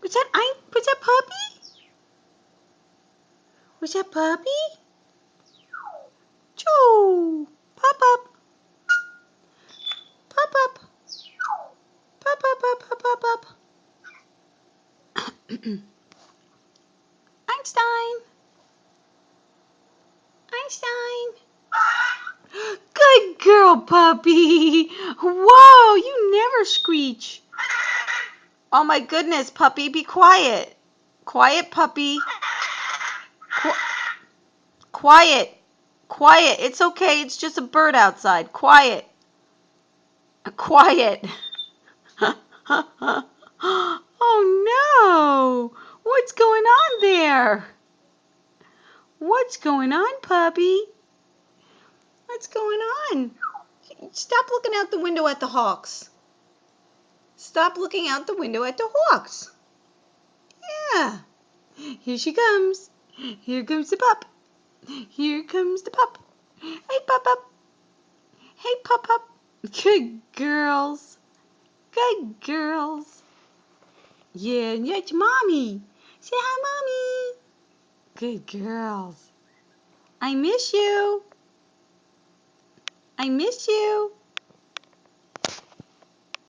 Was that puppy? Was that puppy? Choo! Pop up. Pop up. Pop up, up, up, up, up. Einstein. Einstein. Good girl, puppy. Whoa, you never screech. Oh my goodness, puppy, be quiet. Quiet, puppy. Quiet. Quiet. It's okay. It's just a bird outside. Quiet. Quiet. Oh no. What's going on there? What's going on, puppy? What's going on? Stop looking out the window at the hawks. Stop looking out the window at the hawks. Yeah. Here she comes. Here comes the pup. Here comes the pup. Hey, pup, pup. Hey, pup, pup. Good girls. Good girls. Yeah, it's mommy. Say hi, mommy. Good girls. I miss you. I miss you.